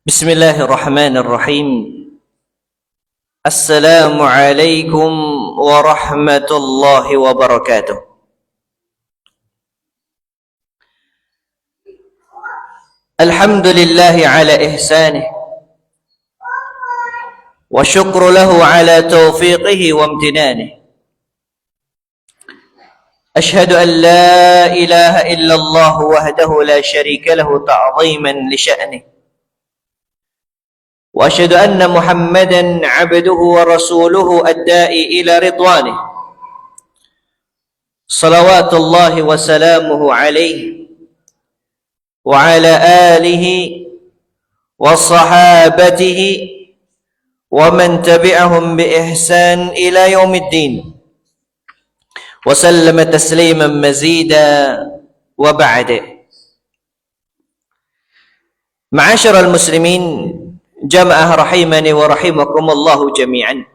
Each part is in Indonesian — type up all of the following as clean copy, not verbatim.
Bismillahirrahmanirrahim. Assalamualaikum warahmatullahi wabarakatuh. Alhamdulillahi ala ihsanih wa syukru lahu ala taufiqihi wa amtinanih. Ashhadu an la ilaha illallah wahdahu la syarika lahu ta'ziman li sya'nih. وأشهد أن محمدا عبده ورسوله الداعي إلى رضوانه صلوات الله وسلامه عليه وعلى آله وصحابته ومن تبعهم بإحسان إلى يوم الدين وسلم تسليما مزيدا وبعد. معاشر المسلمين jamaah rahimani wa rahimakumullahu jami'an.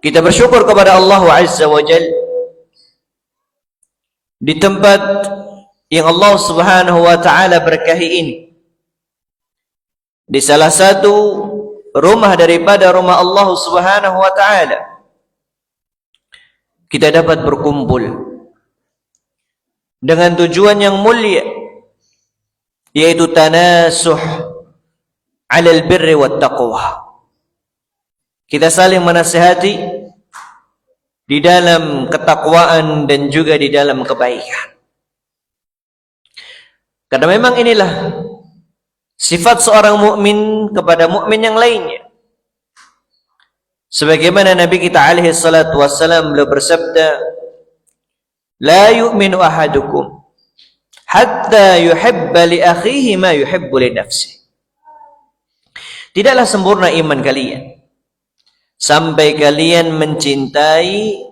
Kita bersyukur kepada Allah Azza wa Jal di tempat yang Allah Subhanahu wa ta'ala berkahi ini, di salah satu rumah daripada rumah Allah Subhanahu wa ta'ala, kita dapat berkumpul dengan tujuan yang mulia, yaitu tanasuh alal birri wat taqwa. Kita saling menasihati di dalam ketakwaan dan juga di dalam kebaikan. Karena memang inilah sifat seorang mukmin kepada mukmin yang lainnya. Sebagaimana Nabi kita alaihi salatu wassalam beliau bersabda, la yu'minu ahadukum hatta yuhibba li akhihi ma yuhibbu li nafsihi. Tidaklah sempurna iman kalian sampai kalian mencintai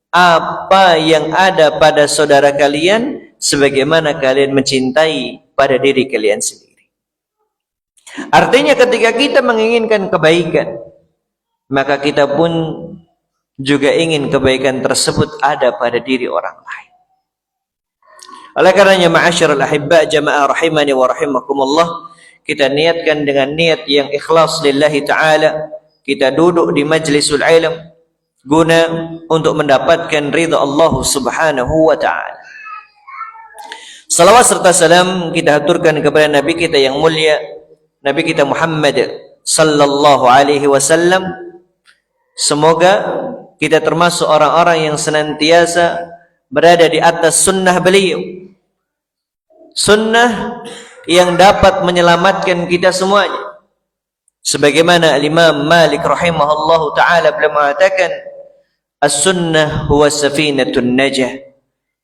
apa yang ada pada saudara kalian sebagaimana kalian mencintai pada diri kalian sendiri. Artinya ketika kita menginginkan kebaikan, maka kita pun juga ingin kebaikan tersebut ada pada diri orang lain. Oleh karenanya, ma'asyiral ahibba jamaah rahimani wa rahimakumullah, kita niatkan dengan niat yang ikhlas lillahi ta'ala. Kita duduk di majlisul ilm guna untuk mendapatkan ridha Allah Subhanahu wa ta'ala. Salawat serta salam kita haturkan kepada Nabi kita yang mulia, Nabi kita Muhammad sallallahu alaihi wasallam. Semoga kita termasuk orang-orang yang senantiasa berada di atas sunnah beliau, sunnah yang dapat menyelamatkan kita semuanya. Sebagaimana Imam Malik rahimahullahu ta'ala beliau mengatakan, as-sunnah huwa safinatun najah,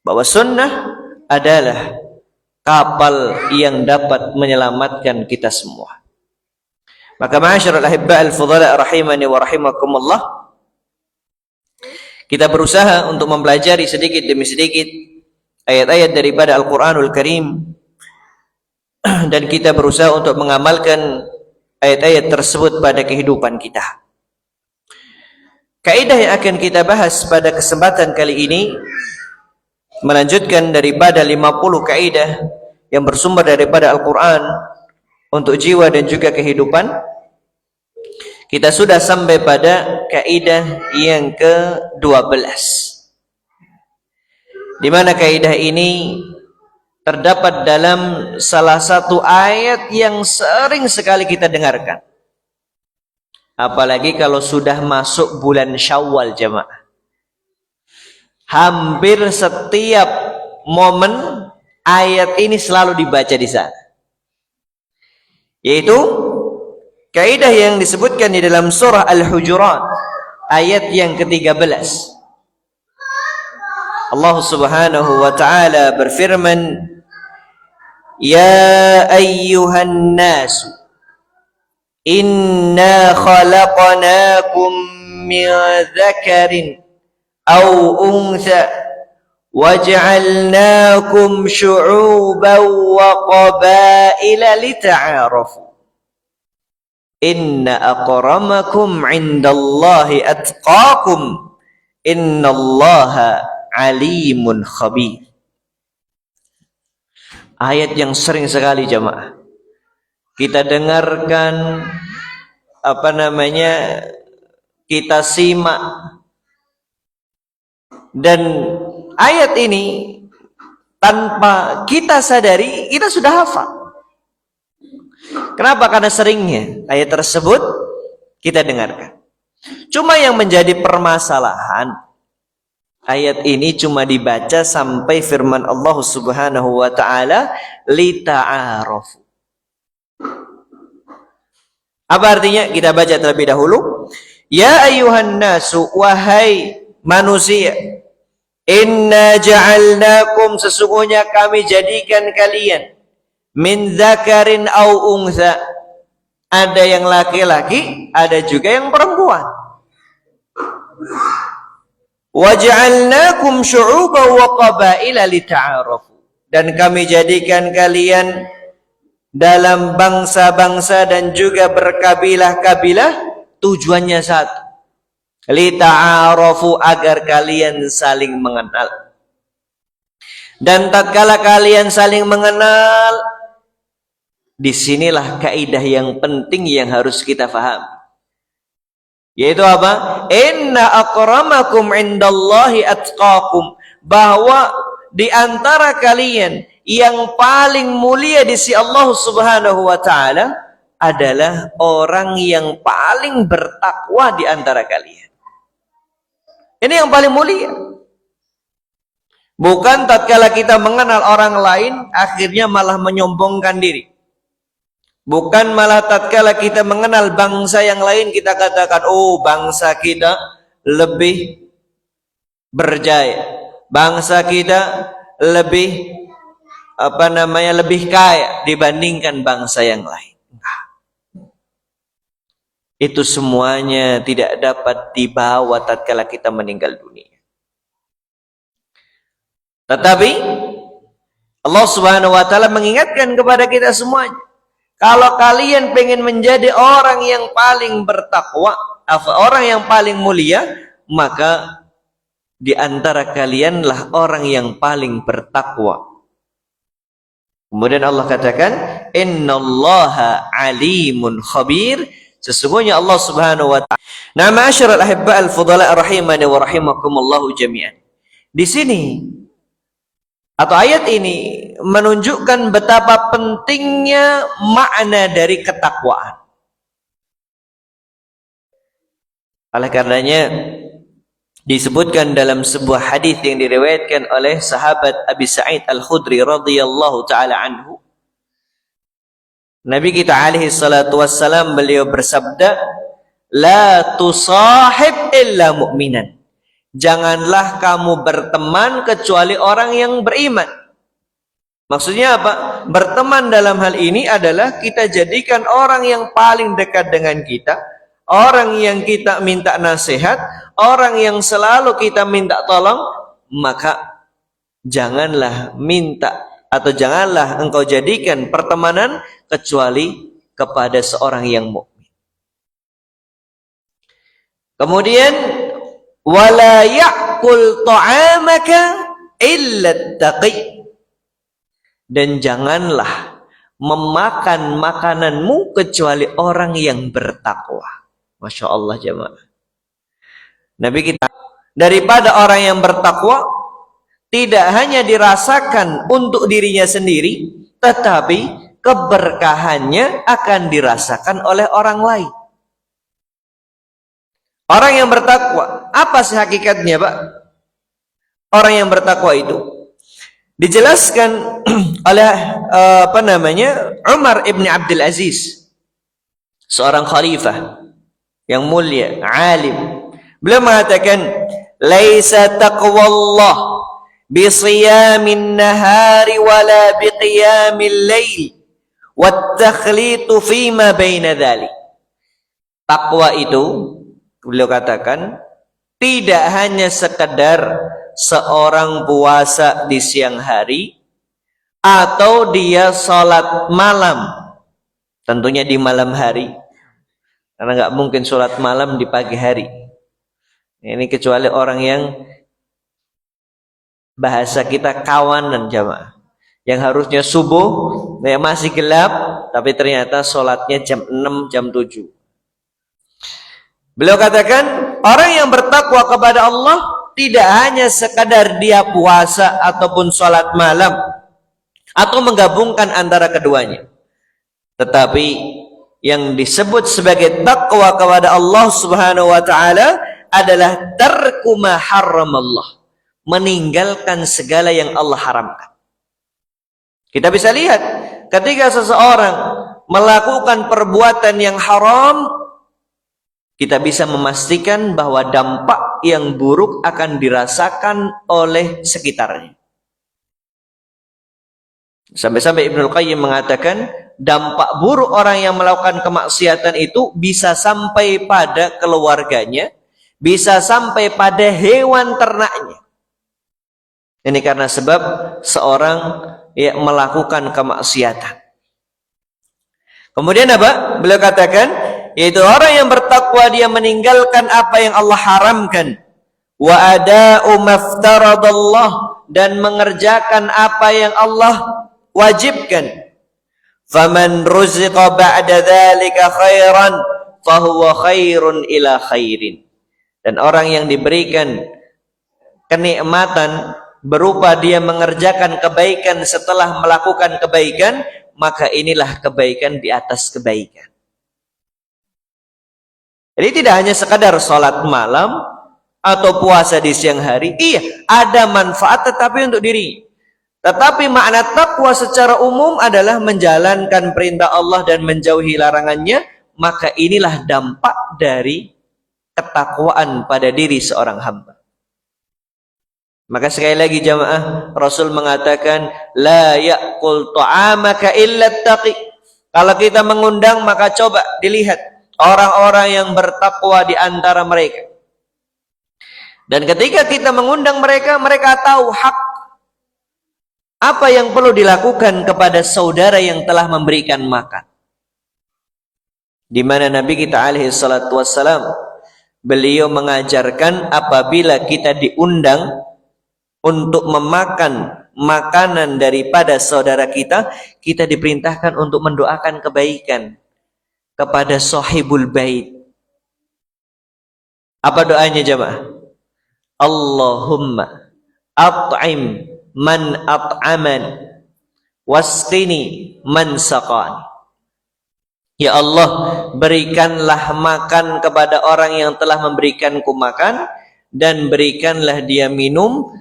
bahwa sunnah adalah kapal yang dapat menyelamatkan kita semua. Maka ma'asyiral ahibba al-fudhala rahimani wa rahimakumullah, kita berusaha untuk mempelajari sedikit demi sedikit ayat-ayat daripada Al-Quranul Karim, dan kita berusaha untuk mengamalkan ayat-ayat tersebut pada kehidupan kita. Kaidah yang akan kita bahas pada kesempatan kali ini melanjutkan daripada 50 kaidah yang bersumber daripada Al-Quran untuk jiwa dan juga kehidupan. Kita sudah sampai pada kaidah yang ke-12, di mana kaidah ini terdapat dalam salah satu ayat yang sering sekali kita dengarkan, apalagi kalau sudah masuk bulan Syawal jemaah. Hampir setiap momen ayat ini selalu dibaca di sana, yaitu kaidah yang disebutkan di dalam surah Al-Hujurat ayat yang ke-13. Allah Subhanahu wa ta'ala berfirman, ya ayyuhan nas inna khalaqnakum min dzakarin aw untha waj'alnakum syu'uban wa qabaila lita'arafu inna akramakum indallahi atqakum innallaha alimun khabir. Ayat yang sering sekali jamaah kita dengarkan, kita simak, dan ayat ini tanpa kita sadari kita sudah hafal. Kenapa? Karena seringnya ayat tersebut kita dengarkan. Cuma yang menjadi permasalahan, ayat ini cuma dibaca sampai firman Allah Subhanahu wa taala lita'arafu. Apa artinya? Kita baca terlebih dahulu. Ya ayuhan nasu, wahai manusia, inna ja'alnakum, sesungguhnya kami jadikan kalian, min dzakarin au untha, ada yang laki-laki, ada juga yang perempuan. Waja'alnakum syu'uban wa qabaila lita'arafu, dan kami jadikan kalian dalam bangsa-bangsa dan juga berkabilah-kabilah, tujuannya satu, lita'arafu, agar kalian saling mengenal. Dan tatkala kalian saling mengenal, disinilah kaidah yang penting yang harus kita faham, yaitu apa? Inna akramakum indallahi atqakum, bahwa di antara kalian yang paling mulia di sisi Allah Subhanahu wa taala adalah orang yang paling bertakwa di antara kalian. Ini yang paling mulia. Bukan tatkala kita mengenal orang lain akhirnya malah menyombongkan diri. Bukan malah tatkala kita mengenal bangsa yang lain kita katakan, oh bangsa kita lebih berjaya, bangsa kita lebih lebih kaya dibandingkan bangsa yang lain. Itu semuanya tidak dapat dibawa tatkala kita meninggal dunia. Tetapi Allah Subhanahu wa taala mengingatkan kepada kita semuanya, kalau kalian pengen menjadi orang yang paling bertakwa, orang yang paling mulia, maka di antara kalianlah orang yang paling bertakwa. Kemudian Allah katakan, innallaha alimun khabir, sesungguhnya Allah Subhanahu wa taala. Nah, ma'asyiral ahibba al-fudala rahimani wa rahimakumullahu jami'an. Di sini atau ayat ini menunjukkan betapa pentingnya makna dari ketakwaan. Oleh karenanya disebutkan dalam sebuah hadis yang diriwayatkan oleh sahabat Abi Sa'id Al-Khudri radhiyallahu taala anhu, Nabi kita alaihi salatu wassalam, beliau bersabda, la tusahib illa mu'minan, janganlah kamu berteman kecuali orang yang beriman. Maksudnya apa? Berteman dalam hal ini adalah kita jadikan orang yang paling dekat dengan kita, orang yang kita minta nasihat, orang yang selalu kita minta tolong, maka janganlah minta atau janganlah engkau jadikan pertemanan kecuali kepada seorang yang mukmin. Kemudian wala ya'kul ta'amaka illa taqi, dan janganlah memakan makananmu kecuali orang yang bertakwa. Masya Allah jemaah. Nabi kita daripada orang yang bertakwa tidak hanya dirasakan untuk dirinya sendiri, tetapi keberkahannya akan dirasakan oleh orang lain. Orang yang bertakwa, apa sih hakikatnya, Pak? Orang yang bertakwa itu dijelaskan oleh Umar ibn Abdul Aziz, seorang khalifah yang mulia, alim. Beliau mengatakan, laisa taqwallah bisiyamin nahari wala biqiyamil lail wat takhlitu fima baina dzalik. Takwa itu, beliau katakan, tidak hanya sekedar seorang puasa di siang hari atau dia sholat malam, tentunya di malam hari, karena nggak mungkin sholat malam di pagi hari. Ini kecuali orang yang bahasa kita kawanan jamaah, Yang harusnya subuh, masih gelap, tapi ternyata sholatnya jam 6, jam 7. Beliau katakan, orang yang bertakwa kepada Allah tidak hanya sekadar dia puasa ataupun sholat malam, atau menggabungkan antara keduanya. Tetapi yang disebut sebagai takwa kepada Allah Subhanahu wa taala adalah tarku ma haramallah, meninggalkan segala yang Allah haramkan. Kita bisa lihat ketika seseorang melakukan perbuatan yang haram, kita bisa memastikan bahwa dampak yang buruk akan dirasakan oleh sekitarnya. Sampai-sampai Ibnul Qayyim mengatakan, dampak buruk orang yang melakukan kemaksiatan itu bisa sampai pada keluarganya, bisa sampai pada hewan ternaknya. Ini karena sebab seorang melakukan kemaksiatan. Kemudian apa? Beliau katakan, yaitu orang yang bertakwa dia meninggalkan apa yang Allah haramkan, wa ada'u maftaradallah, dan mengerjakan apa yang Allah wajibkan. Faman ruziqa ba'da dzalika khairan fahuwa khairun ila khairin. Dan orang yang diberikan kenikmatan berupa dia mengerjakan kebaikan setelah melakukan kebaikan, maka inilah kebaikan di atas kebaikan. Jadi tidak hanya sekadar sholat malam atau puasa di siang hari, iya ada manfaat tetapi untuk diri. Tetapi makna takwa secara umum adalah menjalankan perintah Allah dan menjauhi larangannya, maka inilah dampak dari ketakwaan pada diri seorang hamba. Maka sekali lagi jamaah, Rasul mengatakan, la ya'kul ta'amaka illa taqi. Kalau kita mengundang, maka coba dilihat orang-orang yang bertakwa di antara mereka. Dan ketika kita mengundang mereka, mereka tahu hak apa yang perlu dilakukan kepada saudara yang telah memberikan makan. Di mana Nabi kita alaihi salatu wassalam, beliau mengajarkan apabila kita diundang untuk memakan makanan daripada saudara kita, kita diperintahkan untuk mendoakan kebaikan kepada sahibul bait. Apa doanya jemaah? Allahumma at'im man at'aman wasqini man saqani. Ya Allah, berikanlah makan kepada orang yang telah memberikanku makan, dan berikanlah dia minum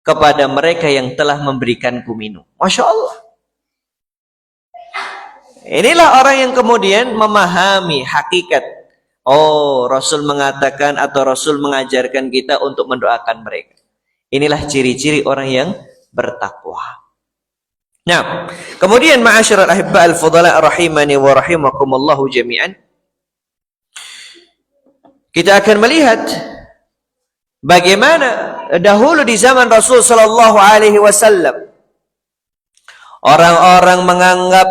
kepada mereka yang telah memberikanku minum. Masya Allah. Inilah orang yang kemudian memahami hakikat. Oh, Rasul mengatakan atau Rasul mengajarkan kita untuk mendoakan mereka. Inilah ciri-ciri orang yang bertakwa. Nah, kemudian ma'asyiral ahibba al-fudala rahimani wa rahimakumullahu jami'an. Kita akan melihat bagaimana dahulu di zaman Rasul sallallahu alaihi wasallam orang-orang menganggap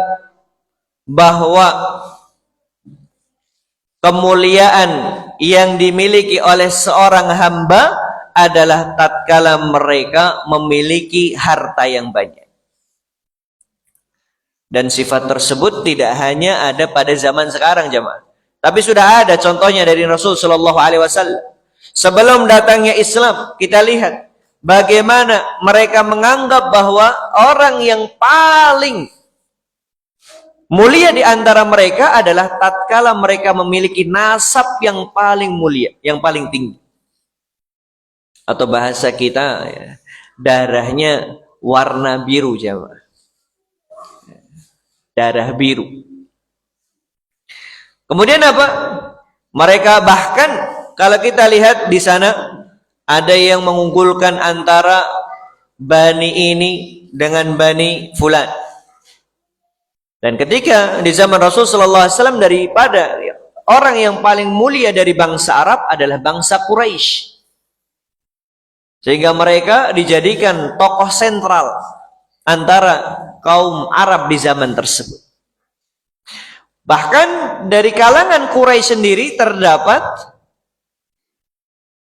bahwa kemuliaan yang dimiliki oleh seorang hamba adalah tatkala mereka memiliki harta yang banyak. Dan sifat tersebut tidak hanya ada pada zaman sekarang jemaah, tapi sudah ada contohnya dari Rasul sallallahu alaihi wasallam. Sebelum datangnya Islam, kita lihat bagaimana mereka menganggap bahwa orang yang paling mulia di antara mereka adalah tatkala mereka memiliki nasab yang paling mulia, yang paling tinggi. Atau bahasa kita, ya, darahnya warna biru jemaah. Darah biru. Kemudian apa? Mereka bahkan kalau kita lihat di sana ada yang mengunggulkan antara bani ini dengan bani fulan. Dan ketika di zaman Rasul sallallahu alaihi wasallam, daripada orang yang paling mulia dari bangsa Arab adalah bangsa Quraisy. Sehingga mereka dijadikan tokoh sentral antara kaum Arab di zaman tersebut. Bahkan dari kalangan Quraisy sendiri terdapat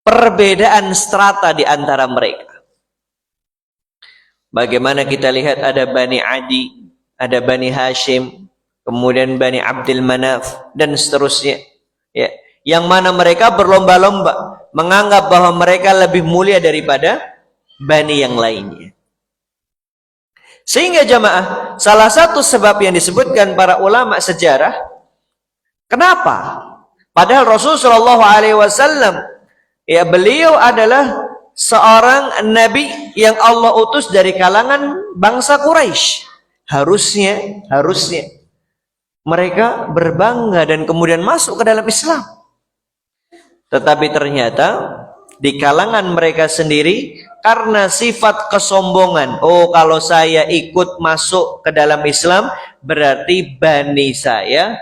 perbedaan strata di antara mereka. Bagaimana kita lihat ada Bani Adi, ada Bani Hashim, kemudian Bani Abdul Manaf, dan seterusnya. Ya, yang mana mereka berlomba-lomba menganggap bahwa mereka lebih mulia daripada Bani yang lainnya. Sehingga jamaah, salah satu sebab yang disebutkan para ulama sejarah, kenapa? Padahal Rasulullah SAW, ya beliau adalah seorang nabi yang Allah utus dari kalangan bangsa Quraisy. Harusnya mereka berbangga dan kemudian masuk ke dalam Islam. Tetapi ternyata di kalangan mereka sendiri, karena sifat kesombongan, oh kalau saya ikut masuk ke dalam Islam berarti bani saya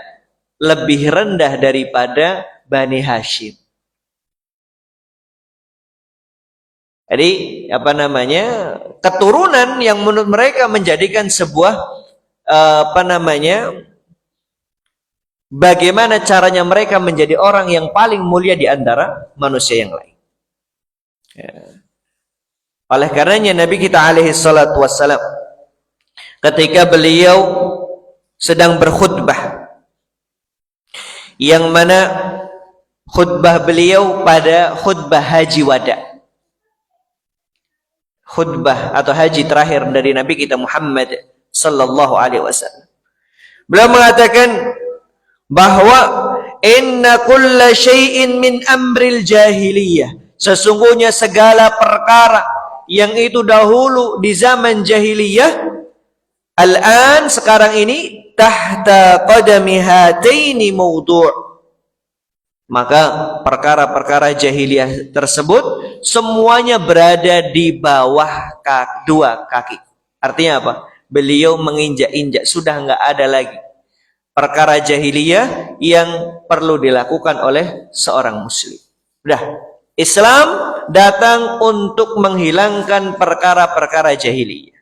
lebih rendah daripada Bani Hashim. Jadi keturunan yang menurut mereka menjadikan sebuah bagaimana caranya mereka menjadi orang yang paling mulia di antara manusia yang lain. Ya. Oleh karenanya Nabi kita alaihi salatu wassalam, ketika beliau sedang berkhutbah, yang mana khutbah beliau pada khutbah haji wada, khutbah atau haji terakhir dari Nabi kita Muhammad sallallahu alaihi wasallam, beliau mengatakan bahwa inna kulla syai'in min amril jahiliyah, sesungguhnya segala perkara yang itu dahulu di zaman jahiliyah, al-an sekarang ini, tahta qadami hataini mawdu', maka perkara-perkara jahiliyah tersebut semuanya berada di bawah dua kaki. Artinya apa? Beliau menginjak-injak, sudah nggak ada lagi perkara jahiliyah yang perlu dilakukan oleh seorang muslim. Udah, Islam datang untuk menghilangkan perkara-perkara jahiliyah.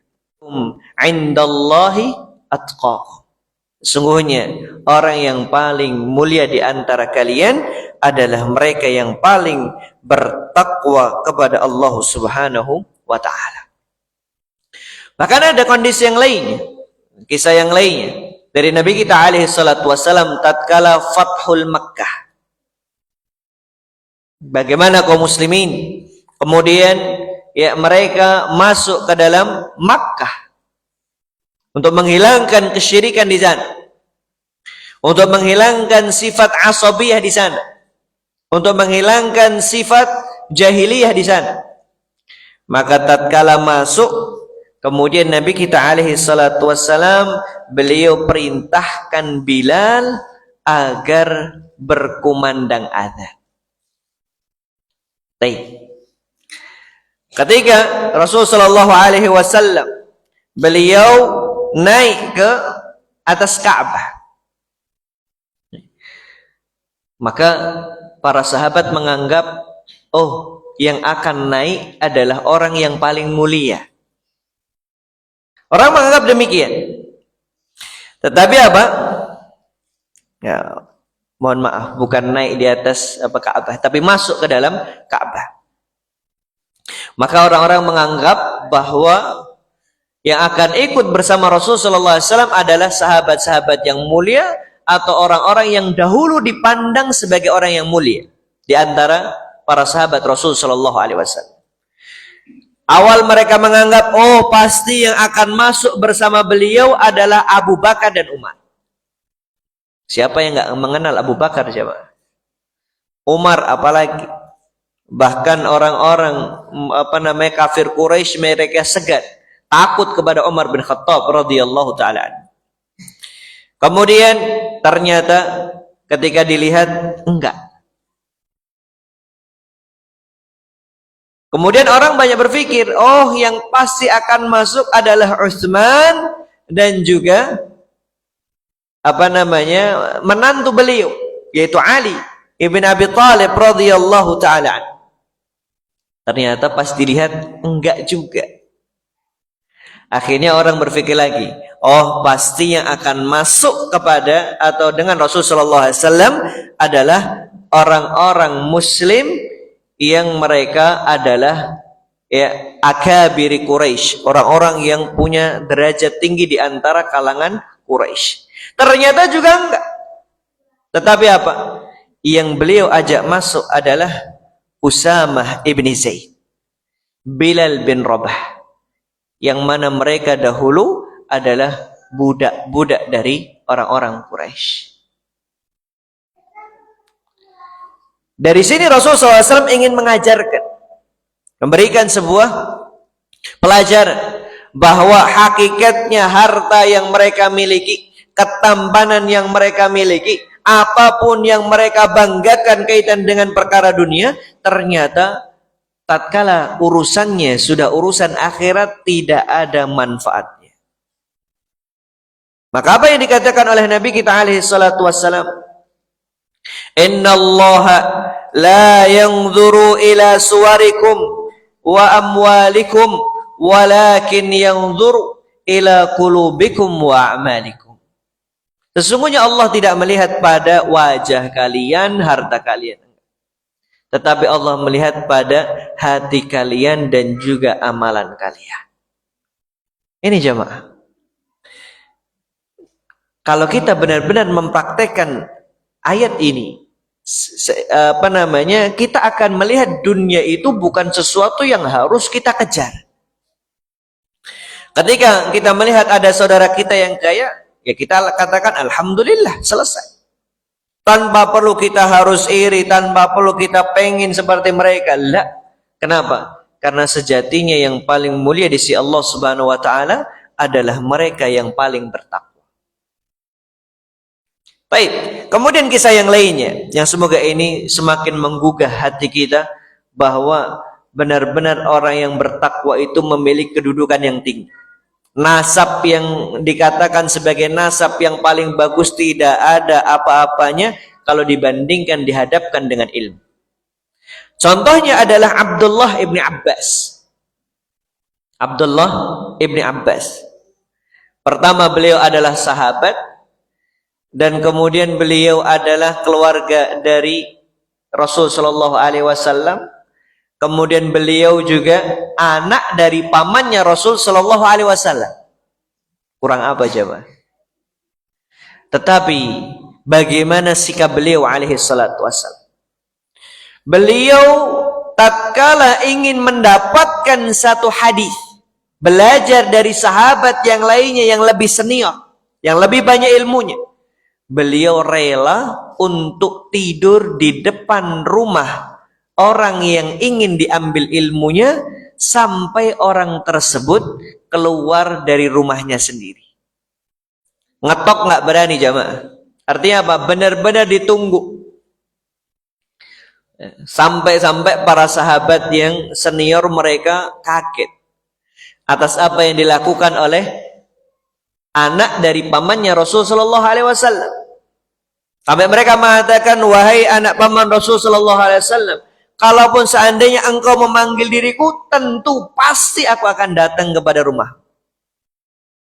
Indallahi atqakum. Sungguhnya orang yang paling mulia di antara kalian adalah mereka yang paling bertakwa kepada Allah Subhanahu wa taala. Bahkan ada kondisi yang lainnya, kisah yang lainnya dari Nabi kita alaihi salatu wasallam tatkala Fathul Makkah. Bagaimana kaum muslimin kemudian ya mereka masuk ke dalam Makkah untuk menghilangkan kesyirikan di sana, untuk menghilangkan sifat asabiyah di sana, untuk menghilangkan sifat jahiliyah di sana. Maka tatkala masuk, kemudian Nabi kita alaihi salatu wassalam, beliau perintahkan Bilal agar berkumandang azan. Ketika Rasulullah sallallahu alaihi wasallam beliau naik ke atas Ka'bah, maka para sahabat menganggap, oh yang akan naik adalah orang yang paling mulia. Orang menganggap demikian. Tetapi apa? Ya, mohon maaf, bukan naik di atas Ka'bah, tapi masuk ke dalam Ka'bah. Maka orang-orang menganggap bahwa yang akan ikut bersama Rasulullah SAW adalah sahabat-sahabat yang mulia atau orang-orang yang dahulu dipandang sebagai orang yang mulia di antara para sahabat Rasulullah SAW. Awal mereka menganggap, oh pasti yang akan masuk bersama beliau adalah Abu Bakar dan Umar. Siapa yang nggak mengenal Abu Bakar, siapa? Umar apalagi. Bahkan orang-orang kafir Quraisy mereka segan, takut kepada Umar bin Khattab radhiyallahu taala. Kemudian ternyata ketika dilihat enggak. Kemudian orang banyak berpikir, oh yang pasti akan masuk adalah Utsman dan juga menantu beliau yaitu Ali ibn Abi Thalib radhiyallahu taala. Ternyata pas dilihat enggak juga. Akhirnya orang berpikir lagi, oh pasti yang akan masuk kepada atau dengan Rasulullah SAW adalah orang-orang Muslim yang mereka adalah ya akabiri Quraisy, orang-orang yang punya derajat tinggi di antara kalangan Quraisy. Ternyata juga enggak. Tetapi apa? Yang beliau ajak masuk adalah Usamah ibn Zaid, Bilal bin Rabah, yang mana mereka dahulu adalah budak-budak dari orang-orang Quraisy. Dari sini Rasulullah SAW ingin mengajarkan, memberikan sebuah pelajaran bahwa hakikatnya harta yang mereka miliki, ketampanan yang mereka miliki, apapun yang mereka banggakan kaitan dengan perkara dunia, ternyata tatkala urusannya sudah urusan akhirat tidak ada manfaatnya. Maka apa yang dikatakan oleh Nabi kita alaihi salatu wassalam? Innallaha la yanzuru ila suwarikum wa amwalikum walakin yanzuru ila qulubikum wa a'malikum. Sesungguhnya Allah tidak melihat pada wajah kalian, harta kalian, tetapi Allah melihat pada hati kalian dan juga amalan kalian. Ini jamaah, kalau kita benar-benar mempraktekkan ayat ini, kita akan melihat dunia itu bukan sesuatu yang harus kita kejar. Ketika kita melihat ada saudara kita yang kaya, ya kita katakan alhamdulillah, selesai. Tanpa perlu kita harus iri, tanpa perlu kita pengen seperti mereka. La. Kenapa? Karena sejatinya yang paling mulia di sisi Allah Subhanahu wa taala adalah mereka yang paling bertakwa. Baik, kemudian kisah yang lainnya yang semoga ini semakin menggugah hati kita bahwa benar-benar orang yang bertakwa itu memiliki kedudukan yang tinggi. Nasab yang dikatakan sebagai nasab yang paling bagus tidak ada apa-apanya kalau dibandingkan dihadapkan dengan ilmu. Contohnya adalah Abdullah ibn Abbas. Abdullah ibn Abbas. Pertama, beliau adalah sahabat, dan kemudian beliau adalah keluarga dari Rasul Shallallahu Alaihi Wasallam. Kemudian beliau juga anak dari pamannya Rasul Shallallahu Alaihi Wasallam. Kurang apa coba? Tetapi bagaimana sikap beliau alaihi salatu wassalam? Beliau tatkala ingin mendapatkan satu hadis, belajar dari sahabat yang lainnya yang lebih senior, yang lebih banyak ilmunya, beliau rela untuk tidur di depan rumah orang yang ingin diambil ilmunya sampai orang tersebut keluar dari rumahnya sendiri. Ngetok nggak berani jamaah. Artinya apa? Benar-benar ditunggu. Sampai-sampai para sahabat yang senior mereka kaget atas apa yang dilakukan oleh anak dari pamannya Rasul Sallallahu Alaihi Wasallam. Sampai mereka mengatakan, wahai anak paman Rasul Sallallahu Alaihi Wasallam, kalaupun seandainya engkau memanggil diriku, tentu pasti aku akan datang kepada rumah.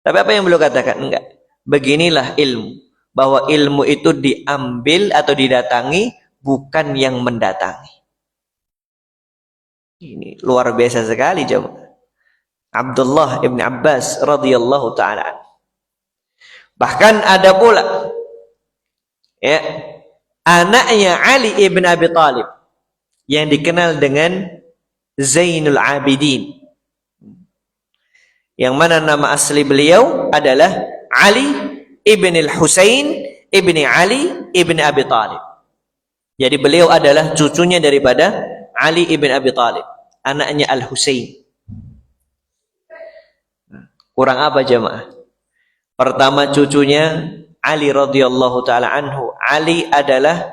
Tapi apa yang beliau katakan? Enggak. Beginilah ilmu, bahwa ilmu itu diambil atau didatangi, bukan yang mendatangi. Ini luar biasa sekali jemaah. Abdullah ibn Abbas radhiyallahu taala. Bahkan ada pula ya, anaknya Ali ibn Abi Thalib yang dikenal dengan Zainul Abidin, yang mana nama asli beliau adalah Ali ibn al-Husain ibn Ali ibn Abi Thalib. Jadi beliau adalah cucunya daripada Ali ibn Abi Thalib, anaknya Al-Husain. Kurang apa jemaah? Pertama cucunya Ali radhiyallahu taala anhu. Ali adalah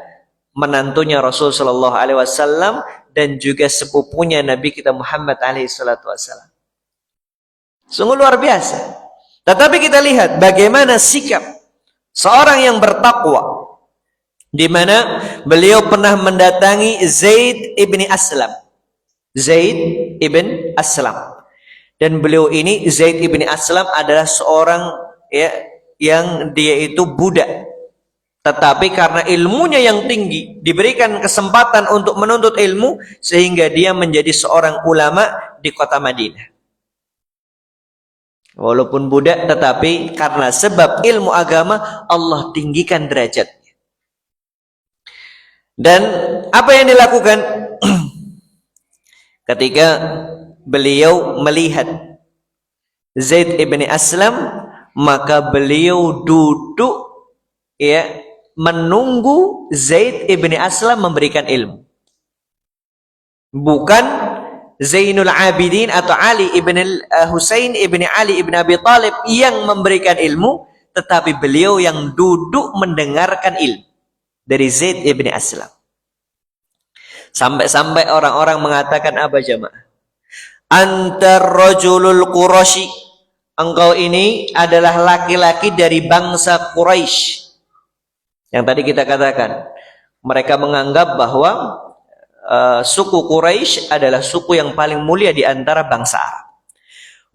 menantunya Rasul sallallahu alaihi wasallam dan juga sepupunya Nabi kita Muhammad alaihi salatu wasallam. Sungguh luar biasa. Tetapi kita lihat bagaimana sikap seorang yang bertakwa, di mana beliau pernah mendatangi Zaid ibn Aslam. Zaid ibn Aslam. Dan beliau ini, Zaid ibn Aslam, adalah seorang ya, yang dia itu budak, tetapi karena ilmunya yang tinggi, diberikan kesempatan untuk menuntut ilmu, sehingga dia menjadi seorang ulama di kota Madinah. Walaupun budak, tetapi karena sebab ilmu agama, Allah tinggikan derajatnya. Dan apa yang dilakukan? Ketika beliau melihat Zaid ibn Aslam, maka beliau duduk menunggu Zaid ibn Aslam memberikan ilmu. Bukan Zainul Abidin atau Ali ibn Husain ibn Ali ibn Abi Talib yang memberikan ilmu, tetapi beliau yang duduk mendengarkan ilmu dari Zaid ibn Aslam. Sampai-sampai orang-orang mengatakan apa jamaah? Antar rajulul Quraisy, engkau ini adalah laki-laki dari bangsa Quraisy. Yang tadi kita katakan, mereka menganggap bahwa suku Quraisy adalah suku yang paling mulia di antara bangsa Arab.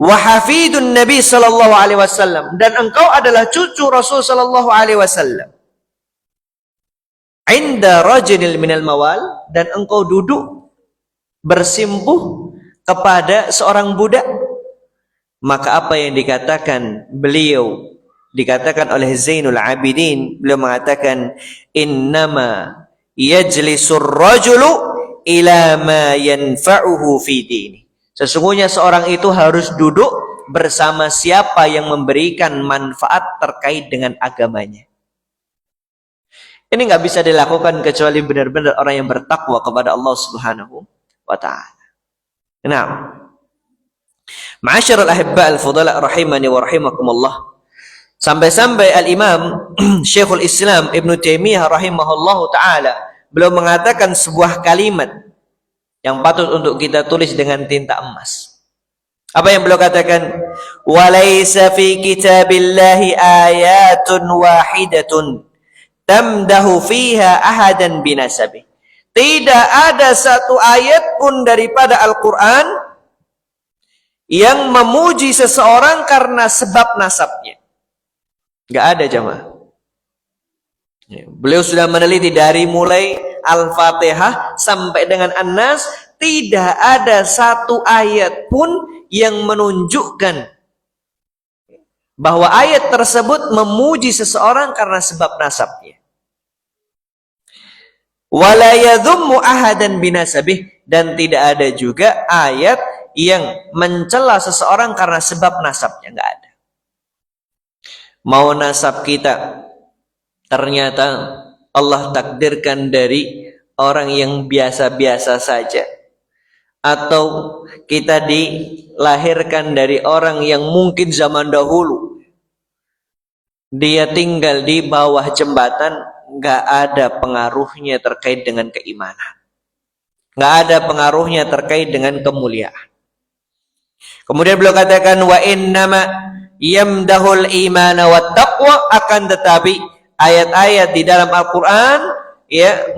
Wa hafidun Nabi sallallahu alaihi wasallam, dan engkau adalah cucu Rasul sallallahu alaihi wasallam. Inda rajulil minal mawal, dan engkau duduk bersimpuh kepada seorang budak. Maka apa yang dikatakan beliau, dikatakan oleh Zainul Abidin, beliau mengatakan innama yajlisur rajulu ila ma yanfa'uhu fi dini. Sesungguhnya seorang itu harus duduk bersama siapa yang memberikan manfaat terkait dengan agamanya. Ini nggak bisa dilakukan kecuali benar-benar orang yang bertakwa kepada Allah Subhanahu wa ta'ala. Nah, ma'asyiral ahibba al-fudala rahimani wa rahimakumullah. Sampai-sampai al-Imam Syekhul Islam Ibn Taimiyah rahimahullahu ta'ala, beliau mengatakan sebuah kalimat yang patut untuk kita tulis dengan tinta emas. Apa yang beliau katakan? Walaysa fi kitabillahi ayatun wahidatun tamdahu fiha ahadan binasabi. Tidak ada satu ayat pun daripada Al-Quran yang memuji seseorang karena sebab nasabnya. Nggak ada jamaah. Beliau sudah meneliti dari mulai Al-Fatihah sampai dengan An-Nas, tidak ada satu ayat pun yang menunjukkan bahwa ayat tersebut memuji seseorang karena sebab nasabnya. Wala yadhummu ahadan binasabih, dan tidak ada juga ayat yang mencela seseorang karena sebab nasabnya, enggak ada. Mau nasab kita ternyata Allah takdirkan dari orang yang biasa-biasa saja, atau kita dilahirkan dari orang yang mungkin zaman dahulu dia tinggal di bawah jembatan, nggak ada pengaruhnya terkait dengan keimanan, nggak ada pengaruhnya terkait dengan kemuliaan. Kemudian beliau katakan wa innama yamdahul imana wat taqwa, akan tetapi ayat-ayat di dalam Al-Quran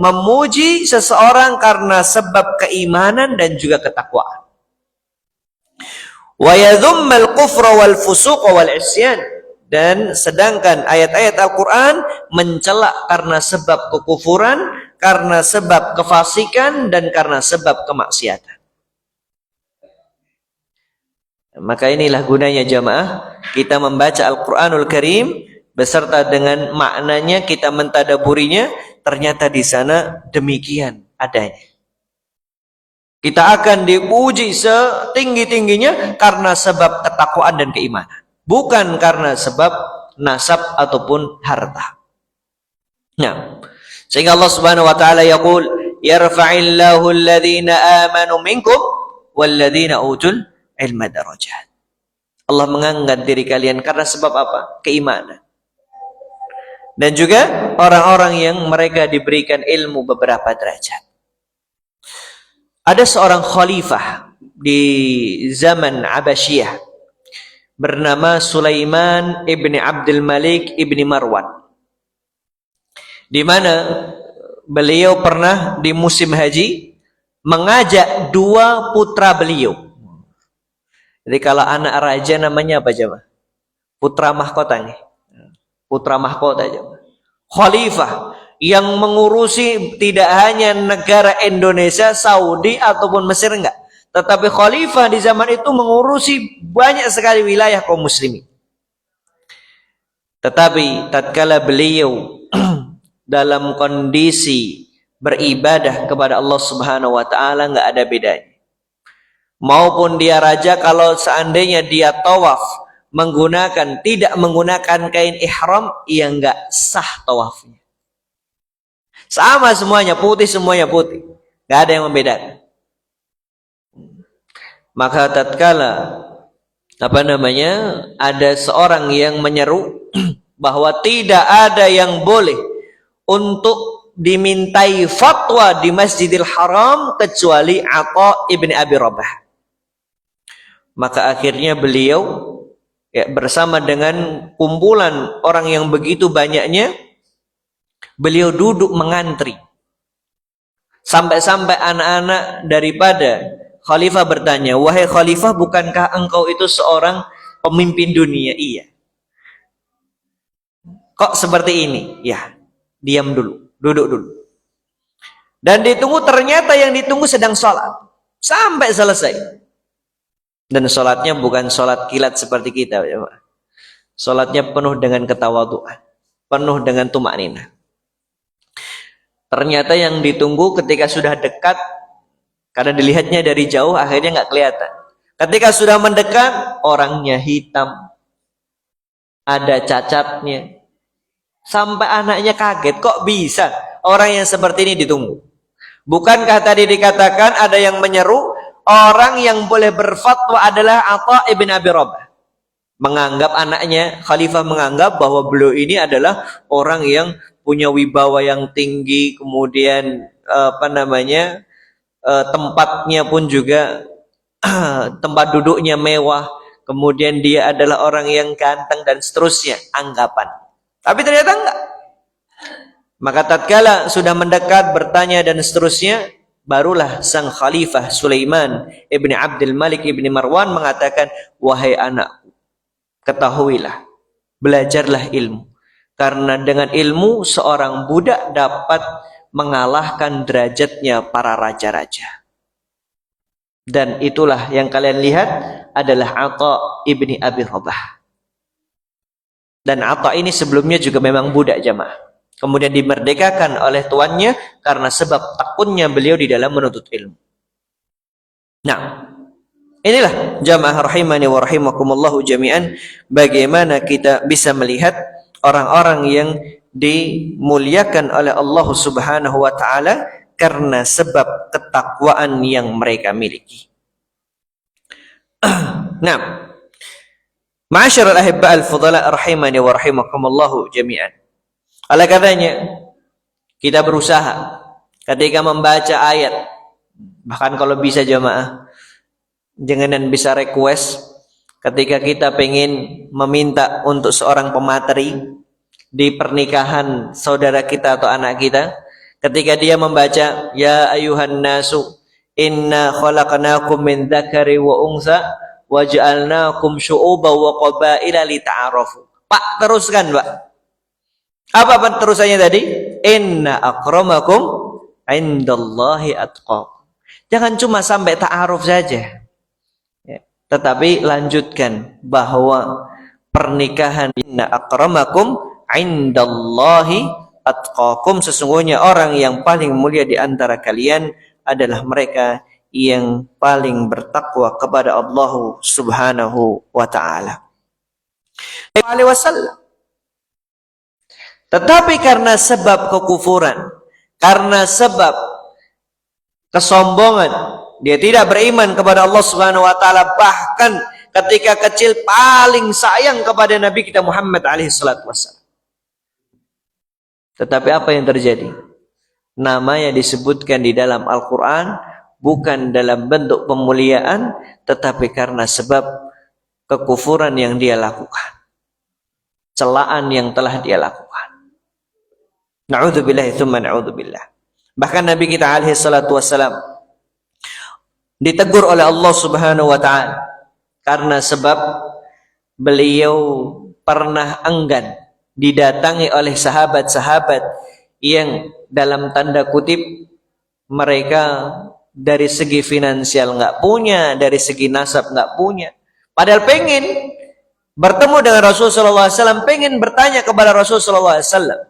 memuji seseorang karena sebab keimanan dan juga ketakwaan. Wa yadhummal kufra wal fusuq wal isyan, dan sedangkan ayat-ayat Al-Quran mencela karena sebab kekufuran, karena sebab kefasikan, dan karena sebab kemaksiatan. Maka inilah gunanya jamaah kita membaca Al-Quranul Karim beserta dengan maknanya, kita mentadaburinya, ternyata di sana demikian adanya. Kita akan dipuji setinggi-tingginya karena sebab ketakwaan dan keimanan, bukan karena sebab nasab ataupun harta. Nah, sehingga Allah Subhanahu wa taala yaqul yarfa'illahu alladhina amanu minkum walladhina utul ilma darajat. Allah mengangkat diri kalian karena sebab apa? Keimanan. Dan juga orang-orang yang mereka diberikan ilmu beberapa derajat. Ada seorang khalifah di zaman Abbasiyah bernama Sulaiman ibni Abdul Malik ibni Marwan, di mana beliau pernah di musim haji mengajak dua putra beliau. Jadi kalau anak raja namanya apa jemaah? Putra mahkota nih. Putra mahkota jemaah. Khalifah yang mengurusi tidak hanya negara Indonesia, Saudi ataupun Mesir, enggak, tetapi khalifah di zaman itu mengurusi banyak sekali wilayah kaum muslimin. Tetapi tatkala beliau dalam kondisi beribadah kepada Allah Subhanahu wa taala, enggak ada bedanya. Maupun dia raja, kalau seandainya dia tawaf tidak menggunakan kain ihram, ia enggak sah tawafnya. Sama semuanya putih, semuanya putih, enggak ada yang membedakan. Maka tatkala ada seorang yang menyeru bahwa tidak ada yang boleh untuk dimintai fatwa di Masjidil Haram kecuali Atha ibn Abi Rabah. Maka akhirnya beliau bersama dengan kumpulan orang yang begitu banyaknya, beliau duduk mengantri. Sampai-sampai anak-anak daripada khalifah bertanya, "Wahai khalifah, bukankah engkau itu seorang pemimpin dunia?" "Iya." "Kok seperti ini?" "Ya." "Diam dulu, duduk dulu." Dan ditunggu, ternyata yang ditunggu sedang sholat sampai selesai. Dan sholatnya bukan sholat kilat seperti kita, sholatnya penuh dengan ketawaduan, penuh dengan tumakninah. Ternyata yang ditunggu ketika sudah dekat, karena dilihatnya dari jauh akhirnya nggak kelihatan. Ketika sudah mendekat, orangnya hitam, ada cacatnya. Sampai anaknya kaget, kok bisa orang yang seperti ini ditunggu? Bukankah tadi dikatakan ada yang menyeru orang yang boleh berfatwa adalah Atha ibn Abi Rabah? Menganggap anaknya, khalifah menganggap bahwa beliau ini adalah orang yang punya wibawa yang tinggi, kemudian tempatnya pun juga tempat duduknya mewah, kemudian dia adalah orang yang ganteng dan seterusnya, anggapan. Tapi ternyata enggak. Maka tatkala sudah mendekat, bertanya dan seterusnya, barulah sang khalifah Sulaiman ibn Abdul Malik ibn Marwan mengatakan, "Wahai anakku, ketahuilah, belajarlah ilmu. Karena dengan ilmu seorang budak dapat mengalahkan derajatnya para raja-raja." Dan itulah yang kalian lihat adalah Atha ibni Abi Rabah. Dan Atha ini sebelumnya juga memang budak, jamaah. Kemudian dimerdekakan oleh tuannya karena sebab takunnya beliau di dalam menuntut ilmu. Nah, inilah jamaah rahimani wa rahimakumullahu jami'an, bagaimana kita bisa melihat orang-orang yang dimuliakan oleh Allah Subhanahu wa taala karena sebab ketakwaan yang mereka miliki. Nah, ma'asyiral ahibba al-fudala rahimani wa rahimakumullahu jami'an. Oleh karenanya kita berusaha ketika membaca ayat, bahkan kalau bisa jamaah, jangan bisa request ketika kita pengen meminta untuk seorang pemateri di pernikahan saudara kita atau anak kita, ketika dia membaca ya ayuhan nasu inna khalaqnakum min dzakari wa unsa wa ja'alnakum syu'uban wa qabaila lita'arafu. Pak, teruskan, Pak. Apa terusannya tadi? Inna akramakum indallahi atqakum. Jangan cuma sampai ta'aruf saja, ya, tetapi lanjutkan bahwa pernikahan inna akramakum indallahi atqakum, sesungguhnya orang yang paling mulia di antara kalian adalah mereka yang paling bertakwa kepada Allah Subhanahu wa taala. Tetapi karena sebab kekufuran, karena sebab kesombongan, dia tidak beriman kepada Allah Subhanahu wa taala, bahkan ketika kecil paling sayang kepada Nabi kita Muhammad alaihi salatu wasallam. Tetapi apa yang terjadi? Namanya disebutkan di dalam Al-Qur'an bukan dalam bentuk pemuliaan, tetapi karena sebab kekufuran yang dia lakukan, celaan yang telah dia lakukan. Na'udzubillah, tsumma na'udzubillah. Bahkan Nabi kita alaihi salatu wassalam ditegur oleh Allah Subhanahu wa taala karena sebab beliau pernah enggan didatangi oleh sahabat-sahabat yang dalam tanda kutip mereka dari segi finansial nggak punya, dari segi nasab nggak punya, padahal pengen bertemu dengan Rasulullah SAW, pengen bertanya kepada Rasulullah SAW,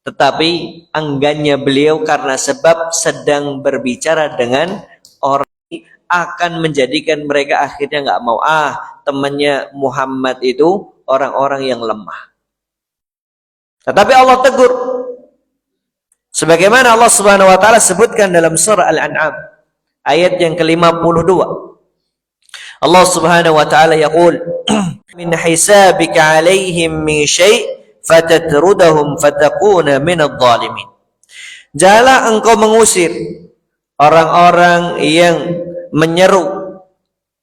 tetapi enggannya beliau karena sebab sedang berbicara dengan orang akan menjadikan mereka akhirnya nggak mau. Temannya Muhammad itu orang-orang yang lemah. Tetapi Allah tegur, sebagaimana Allah Subhanahu wa taala sebutkan dalam surah Al-An'am ayat yang ke-52. Allah Subhanahu wa taala yaqul min hisabika 'alaihim min syai' fatatrudahum fatakuna minadh dhalimin. Janganlah engkau mengusir orang-orang yang menyeru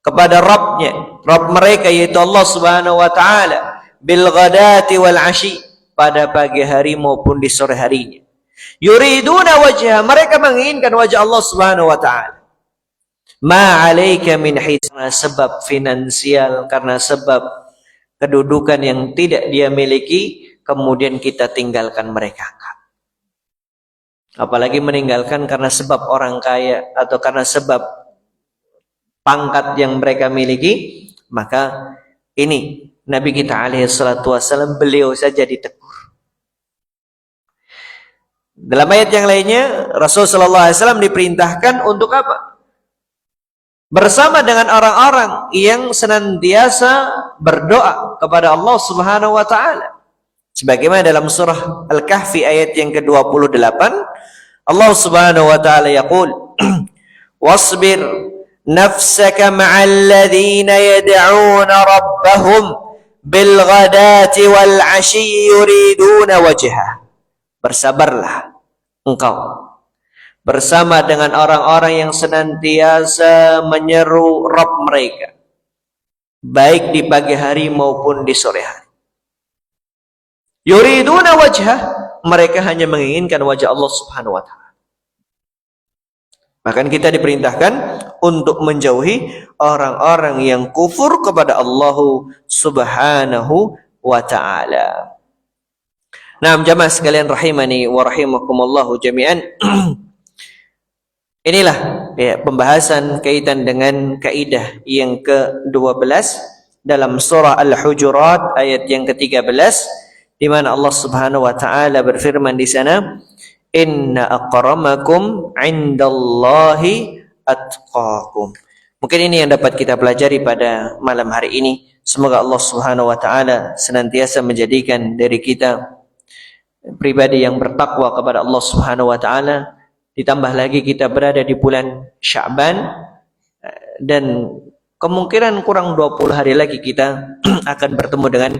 kepada Rabb mereka, yaitu Allah Subhanahu wa taala, bil ghadati wal 'ashi, pada pagi hari maupun di sore harinya. Yuriduna wajha, mereka menginginkan wajah Allah Subhanahu wa taala. Ma 'alaika min hisab, karena sebab finansial, karena sebab kedudukan yang tidak dia miliki, kemudian kita tinggalkan mereka. Apalagi meninggalkan karena sebab orang kaya atau karena sebab pangkat yang mereka miliki, maka ini Nabi kita alaihi salatu wasallam beliau saja ditegur. Dalam ayat yang lainnya Rasulullah sallallahu alaihi wasallam diperintahkan untuk apa? Bersama dengan orang-orang yang senantiasa berdoa kepada Allah Subhanahu wa taala. Sebagaimana dalam surah Al-Kahfi ayat yang ke-28, Allah Subhanahu wa taala yaqul, "Wasbir nafsaka ma'al ladzina yad'una rabbahum bil ghadati wal 'ashyi yuriduna wajha." Bersabarlah engkau bersama dengan orang-orang yang senantiasa menyeru Rabb mereka, baik di pagi hari maupun di sore hari. Yuriduna wajha, mereka hanya menginginkan wajah Allah Subhanahu wa taala. Bahkan kita diperintahkan untuk menjauhi orang-orang yang kufur kepada Allah Subhanahu wa taala. Nah, jamaah sekalian rahimani wa rahimakumullahu jami'an. Inilah ya, pembahasan kaitan dengan kaidah yang ke-12 dalam surah Al-Hujurat ayat yang ke-13, di mana Allah Subhanahu wa taala berfirman di sana, "Inna akramakum 'indallahi atqakum." Mungkin ini yang dapat kita pelajari pada malam hari ini. Semoga Allah Subhanahu wa taala senantiasa menjadikan dari kita pribadi yang bertakwa kepada Allah Subhanahu wa taala. Ditambah lagi kita berada di bulan Sya'ban dan kemungkinan kurang 20 hari lagi kita akan bertemu dengan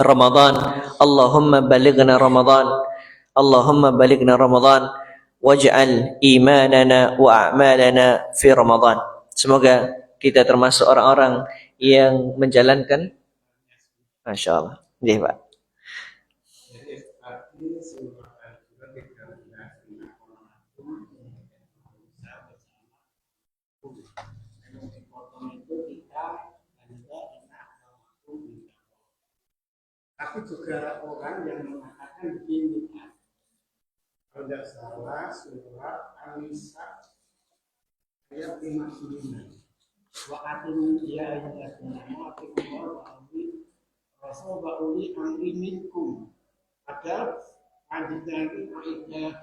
Ramadan. Allahumma balighna Ramadan, Allahumma balighna Ramadan waj'al imanana wa a'malana fi Ramadan. Semoga kita termasuk orang-orang yang menjalankan, masyaallah. Nggih, Pak. Tapi juga orang yang mengatakan begini, kalau tidak salah surah An-Nisa ayat 59. Wa atimu ya ayyuhalladzina amanu rasul wa uli amri minkum. Padahal lanjutan itu ayat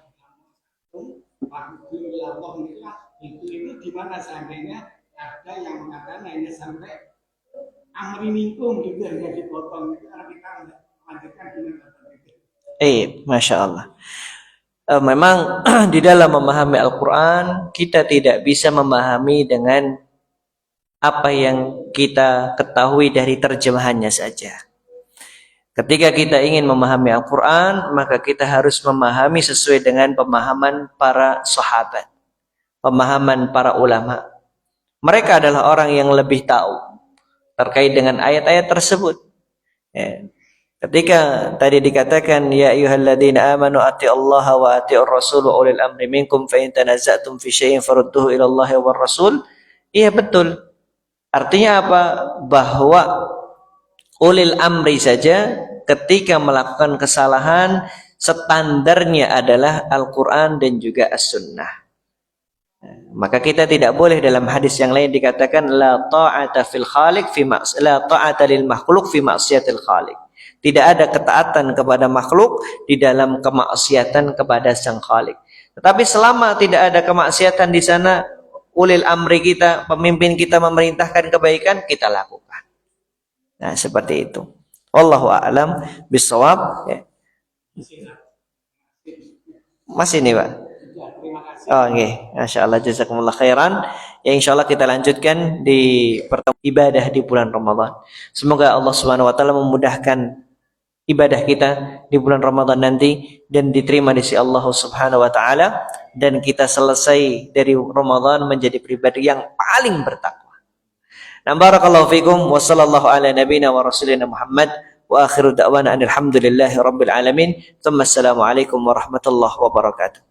itu di mana seandainya ada yang mengatakan hanya sampai amri minkum gitu yang dipotong, itu kalau kita lanjutkan dengan kata itu. Masya Allah. Memang di dalam memahami Al-Quran kita tidak bisa memahami dengan apa yang kita ketahui dari terjemahannya saja. Ketika kita ingin memahami Al-Quran, maka kita harus memahami sesuai dengan pemahaman para sahabat, pemahaman para ulama. Mereka adalah orang yang lebih tahu terkait dengan ayat-ayat tersebut. Ya. Ketika tadi dikatakan ya ayyuhalladzina amanu atiullaha wa atiur rasul wa ulil amri minkum fa in tanaza'tum fi syai'in farudduhu ila Allahi war rasul. Iya betul. Artinya apa? Bahwa Ulil amri saja ketika melakukan kesalahan standarnya adalah Al-Quran dan juga As-Sunnah. Maka kita tidak boleh, dalam hadis yang lain dikatakan la ta'ata fil khaliq fi la ta'ata lil makhluq fi maksiatil khaliq. Tidak ada ketaatan kepada makhluk di dalam kemaksiatan kepada Sang Khalik. Tetapi selama tidak ada kemaksiatan di sana, ulil amri kita, pemimpin kita memerintahkan kebaikan, kita lakukan. Nah, seperti itu. Wallahu a'lam bishawab. Ya. Masih nih, Pak. Oh, okay. Masya Allah, jazakumullah khairan. Ya, insya Allah kita lanjutkan di pertemuan ibadah di bulan Ramadan. Semoga Allah Subhanahu wa taala memudahkan ibadah kita di bulan Ramadan nanti dan diterima di sisi Allah Subhanahu wa taala, dan kita selesai dari Ramadan menjadi pribadi yang paling bertakwa. Nah, barakallahu fikum wa sallallahu ala nabiyina wa rasulina Muhammad wa akhiru da'wana alhamdulillahi rabbil alamin. Assalamualaikum warahmatullahi wabarakatuh.